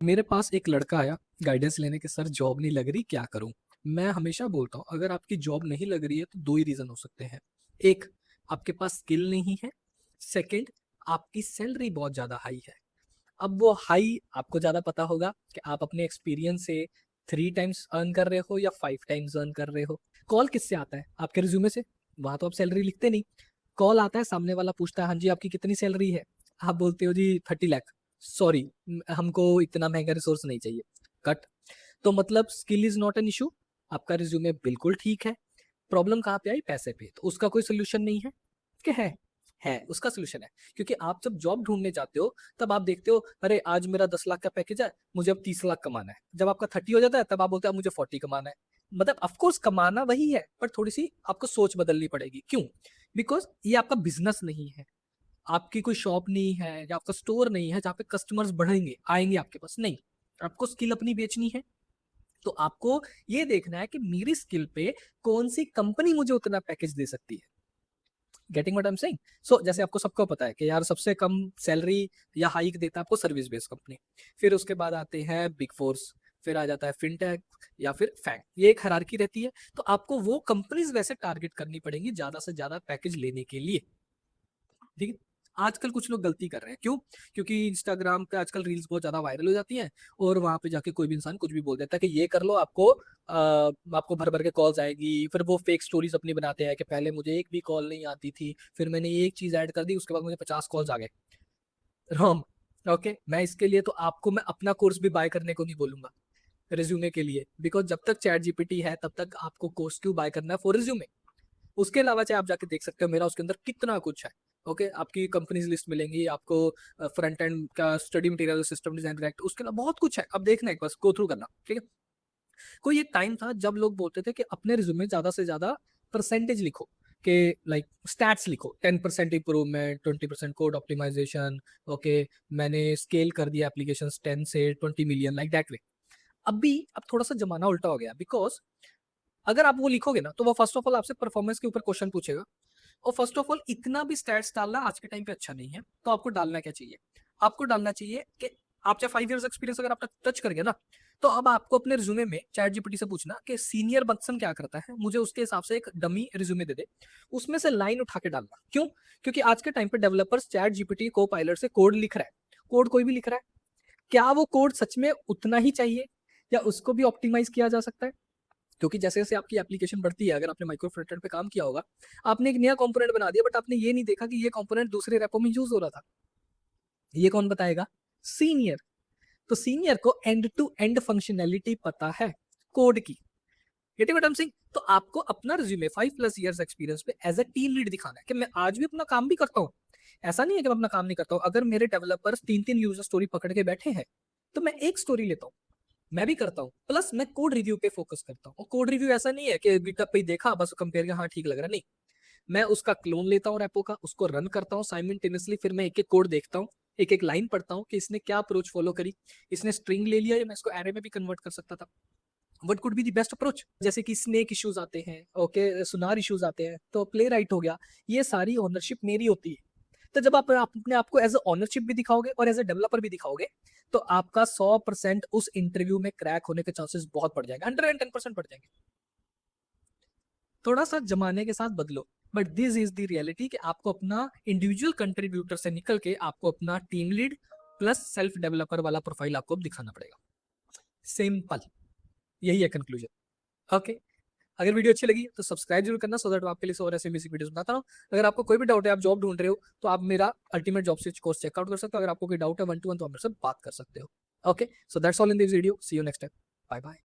मेरे पास एक लड़का आया गाइडेंस लेने के, सर जॉब नहीं लग रही, क्या करूं। मैं हमेशा बोलता हूं अगर आपकी जॉब नहीं लग रही है तो दो ही रीजन हो सकते हैं। एक, आपके पास स्किल नहीं है। सेकंड, आपकी सैलरी बहुत ज्यादा हाई है। अब वो हाई आपको ज्यादा पता होगा कि आप अपने एक्सपीरियंस से 3 टाइम्स अर्न कर रहे हो या 5 टाइम्स अर्न कर रहे हो। कॉल किससे आता है? आपके रिज्यूमे से। वहां तो आप सैलरी लिखते नहीं। कॉल आता है, सामने वाला पूछता है हाँ जी आपकी कितनी सैलरी है। आप बोलते हो जी 30 लाख। सॉरी, हमको इतना महंगा रिसोर्स नहीं चाहिए। कट। तो मतलब skill is not an issue, आपका रिज्यूमे बिल्कुल ठीक है। प्रॉब्लम कहाँ पे आई? पैसे पे। तो उसका कोई सोल्यूशन नहीं है कि है उसका सोल्यूशन है। क्योंकि आप जब जॉब ढूंढने जाते हो तब आप देखते हो अरे आज मेरा 10 लाख का पैकेज है, मुझे अब 30 लाख कमाना है। जब आपका 30 हो जाता है तब आप बोलते हैं अब मुझे 40 कमाना है। मतलब ऑफकोर्स कमाना वही है, पर थोड़ी सी आपको सोच बदलनी पड़ेगी। क्यों? बिकॉज ये आपका बिजनेस नहीं है। आपकी कोई शॉप नहीं है या आपका स्टोर नहीं है जहाँ पे कस्टमर्स बढ़ेंगे आएंगे आपके पास। नहीं, आपको स्किल अपनी बेचनी है। तो आपको ये देखना है कि मेरी स्किल पे कौन सी कंपनी मुझे उतना पैकेज दे सकती है। Getting what I am saying? So जैसे आपको सबको पता है कि यार सबसे कम सैलरी या हाइक देता है आपको सर्विस बेस्ड कंपनी। फिर उसके बाद आते हैं बिग फोर्स, फिर आ जाता है फिनटेक या फिर फैंग। ये एक हायरार्की रहती है। तो आपको वो कंपनीज वैसे टारगेट करनी पड़ेंगी ज्यादा से ज्यादा पैकेज लेने के लिए। ठीक है। आजकल कुछ लोग गलती कर रहे हैं, क्यों? क्योंकि इंस्टाग्राम पे आजकल रील्स बहुत ज्यादा वायरल हो जाती हैं और वहां पे जाके कोई भी इंसान कुछ भी बोल देता है कि ये कर लो, आपको भर भर के कॉल्स आएगी। फिर वो फेक स्टोरीज अपनी बनाते हैं कि पहले मुझे एक भी कॉल नहीं आती थी, फिर मैंने ये एक चीज ऐड कर दी, उसके बाद मुझे 50 कॉल्स आ गए। रॉन्ग। ओके, मैं इसके लिए तो आपको मैं अपना कोर्स भी बाय करने को नहीं बोलूंगा रिज्यूमे के लिए। बिकॉज जब तक चैट जीपीटी है तब तक आपको कोर्स क्यों बाय करना है फॉर रिज्यूमे। उसके अलावा चाहे आप जाके देख सकते हो मेरा उसके अंदर कितना कुछ है। ओके, आपकी कंपनीज लिस्ट मिलेंगी आपको, फ्रंट एंड का study material, system design, react, उसके अलावा बहुत कुछ है। अब देखना, एक बार गो थ्रू करना। ठीक है। कोई एक टाइम था जब लोग बोलते थे कि अपने रिज्यूमे ज्यादा से ज्यादा परसेंटेज लिखो, कि लाइक स्टैट्स लिखो, 10% इंप्रूवमेंट, 20% कोड ऑप्टिमाइजेशन। ओके, मैंने स्केल कर दिया एप्लीकेशन 10 से 20 मिलियन, लाइक दैट वे। अब थोड़ा सा जमाना उल्टा हो गया। बिकॉज अगर आप वो लिखोगे ना तो वो फर्स्ट ऑफ ऑल आपसे परफॉर्मेंस के ऊपर क्वेश्चन पूछेगा। और फर्स्ट ऑफ ऑल इतना भी स्टैट्स डालना आज के टाइम पे अच्छा नहीं है। तो आपको डालना क्या चाहिए? आपको डालना चाहिए कि आप चाहे 5 इयर्स एक्सपीरियंस अगर आप टच कर गए ना, तो अब आपको अपने रिज्यूमे में चैट जीपीटी से पूछना कि सीनियर बक्सन क्या करता है, मुझे उसके हिसाब से एक डमी रिज्यूमे दे दे। उसमें से लाइन उठा के डालना। क्यों? क्योंकि आज के टाइम पे डेवलपर्स चैट जीपीटी को पायलट से कोड लिख रहा है। कोड कोई भी लिख रहा है। क्या वो कोड सच में उतना ही चाहिए या उसको भी ऑप्टिमाइज किया जा सकता है? क्योंकि जैसे जैसे आपकी एप्लीकेशन बढ़ती है, अगर आपने माइक्रो फ्रंट एंड पे काम किया होगा, आपने एक नया कंपोनेंट बना दिया, बट आपने ये नहीं देखा कि ये कंपोनेंट दूसरे रेपो में यूज हो रहा था। ये कौन बताएगा? सीनियर। तो सीनियर को एंड टू एंड फंक्शनैलिटी पता है कोड की। Getting what I am saying? तो आपको अपना रिज्यूमे 5+ इयर्स एक्सपीरियंस पे एज अ टीम लीड दिखाना है कि मैं आज भी अपना काम भी करता हूँ। ऐसा नहीं है कि मैं अपना काम नहीं करता हूँ। अगर मेरे डेवलपर्स 3 3 यूजर स्टोरी पकड़ के बैठे हैं तो मैं एक स्टोरी लेता हूँ। मैं भी करता हूँ, प्लस मैं कोड रिव्यू पे फोकस करता हूँ। और कोड रिव्यू ऐसा नहीं है कि गिटहब पे देखा बस कंपेयर किया हाँ ठीक लग रहा है, नहीं। मैं उसका क्लोन लेता हूँ रेपो का, उसको रन करता हूँ साइमल्टेनियसली, फिर मैं एक एक कोड देखता हूँ, एक एक लाइन पढ़ता हूँ कि इसने क्या अप्रोच फॉलो करी। इसने स्ट्रिंग ले लिया या मैं इसको एरे में भी कन्वर्ट कर सकता था। What could be the best approach? जैसे कि स्नेक इश्यूज आते हैं, ओके, सुनार इश्यूज आते हैं, तो प्ले राइट हो गया। ये सारी ओनरशिप मेरी होती है। तो जब आप अपने आप को एज ए ऑनरशिप भी दिखाओगे और एज ए डेवलपर भी दिखाओगे, तो आपका 100% उस इंटरव्यू में क्रैक होने के चांसेस बहुत बढ़ जाएंगे, 110% बढ़ जाएंगे। थोड़ा सा जमाने के साथ बदलो, but this is the reality कि आपको अपना इंडिविजुअल कंट्रीब्यूटर से निकल के आपको अपना team lead plus self developer वाला प्रोफाइल आपको दिखाना पड़ेगा। सिंपल, यही है कंक्लूजन। ओके। अगर वीडियो अच्छी लगी तो सब्सक्राइब जरूर करना, सो दैट आपके लिए और ऐसे बेसिक वीडियोस बनाता रहूं। अगर आपको कोई भी डाउट है, आप जॉब ढूंढ रहे हो, तो आप मेरा ultimate job switch course check out कर सकते हो। अगर आपको कोई डाउट है 1 to 1 तो आप मेरे से बात कर सकते हो। Okay, so that's all in this video, see you next time, bye bye.